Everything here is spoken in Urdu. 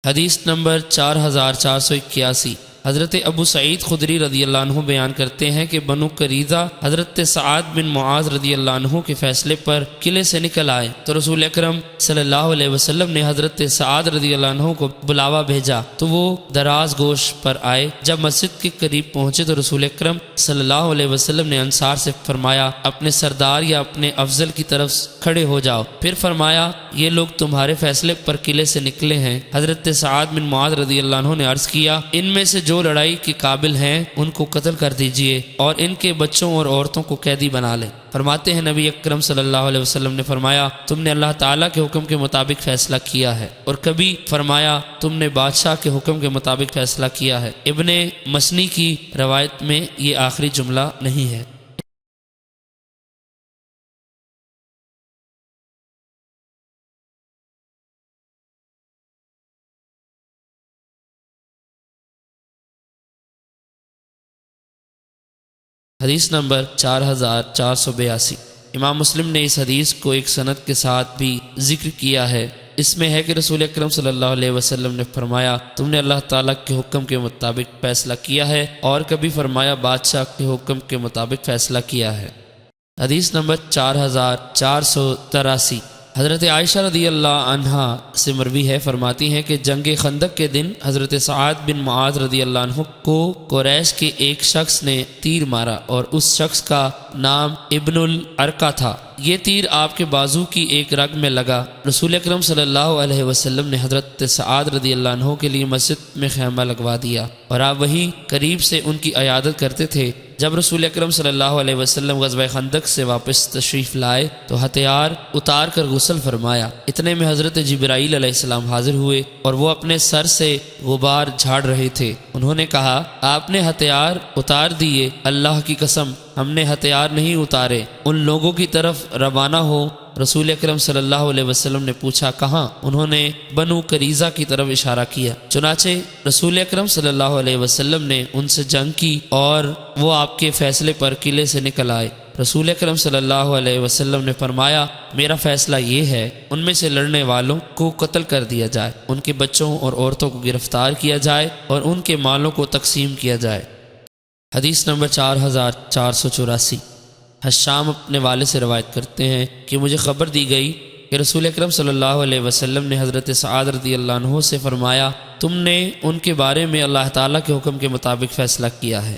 حدیث نمبر 4481، حضرت ابو سعید خدری رضی اللہ عنہ بیان کرتے ہیں کہ بنو قریظہ حضرت سعد بن معاذ رضی اللہ عنہ کے فیصلے پر قلعے سے نکل آئے تو رسول اکرم صلی اللہ علیہ وسلم نے حضرت سعد رضی اللہ عنہ کو بلاوا بھیجا تو وہ دراز گوش پر آئے۔ جب مسجد کے قریب پہنچے تو رسول اکرم صلی اللہ علیہ وسلم نے انصار سے فرمایا اپنے سردار یا اپنے افضل کی طرف کھڑے ہو جاؤ۔ پھر فرمایا یہ لوگ تمہارے فیصلے پر قلعے سے نکلے ہیں۔ حضرت سعد بن معاذ رضی اللہ عنہ نے عرض کیا ان میں سے جو لڑائی کے قابل ہیں ان کو قتل کر دیجئے اور ان کے بچوں اور عورتوں کو قیدی بنا لیں۔ فرماتے ہیں نبی اکرم صلی اللہ علیہ وسلم نے فرمایا تم نے اللہ تعالیٰ کے حکم کے مطابق فیصلہ کیا ہے، اور کبھی فرمایا تم نے بادشاہ کے حکم کے مطابق فیصلہ کیا ہے۔ ابن مسنی کی روایت میں یہ آخری جملہ نہیں ہے۔ حدیث نمبر 4482، امام مسلم نے اس حدیث کو ایک سند کے ساتھ بھی ذکر کیا ہے۔ اس میں ہے کہ رسول اکرم صلی اللہ علیہ وسلم نے فرمایا تم نے اللہ تعالیٰ کے حکم کے مطابق فیصلہ کیا ہے، اور کبھی فرمایا بادشاہ کے حکم کے مطابق فیصلہ کیا ہے۔ حدیث نمبر 4483، حضرت عائشہ رضی اللہ عنہا سے مروی ہے، فرماتی ہیں کہ جنگ خندق کے دن حضرت سعد بن معاذ رضی اللہ عنہ کو قریش کے ایک شخص نے تیر مارا اور اس شخص کا نام ابن الارقہ تھا۔ یہ تیر آپ کے بازو کی ایک رگ میں لگا۔ رسول اکرم صلی اللہ علیہ وسلم نے حضرت سعد رضی اللہ عنہ کے لیے مسجد میں خیمہ لگوا دیا اور آپ وہیں قریب سے ان کی عیادت کرتے تھے۔ جب رسول اکرم صلی اللہ علیہ وسلم غزوہ خندق سے واپس تشریف لائے تو ہتھیار اتار کر غسل فرمایا۔ اتنے میں حضرت جبرائیل علیہ السلام حاضر ہوئے اور وہ اپنے سر سے غبار جھاڑ رہے تھے۔ انہوں نے کہا آپ نے ہتھیار اتار دیے، اللہ کی قسم ہم نے ہتھیار نہیں اتارے، ان لوگوں کی طرف روانہ ہو۔ رسول اکرم صلی اللہ علیہ وسلم نے پوچھا کہاں؟ انہوں نے بنو قریظہ کی طرف اشارہ کیا۔ چنانچہ رسول اکرم صلی اللہ علیہ وسلم نے ان سے جنگ کی اور وہ آپ کے فیصلے پر قلعے سے نکل آئے۔ رسول اکرم صلی اللہ علیہ وسلم نے فرمایا میرا فیصلہ یہ ہے ان میں سے لڑنے والوں کو قتل کر دیا جائے، ان کے بچوں اور عورتوں کو گرفتار کیا جائے اور ان کے مالوں کو تقسیم کیا جائے۔ حدیث نمبر 4484، حشام اپنے والد سے روایت کرتے ہیں کہ مجھے خبر دی گئی کہ رسول اکرم صلی اللہ علیہ وسلم نے حضرت سعد رضی اللہ عنہ سے فرمایا تم نے ان کے بارے میں اللہ تعالیٰ کے حکم کے مطابق فیصلہ کیا ہے۔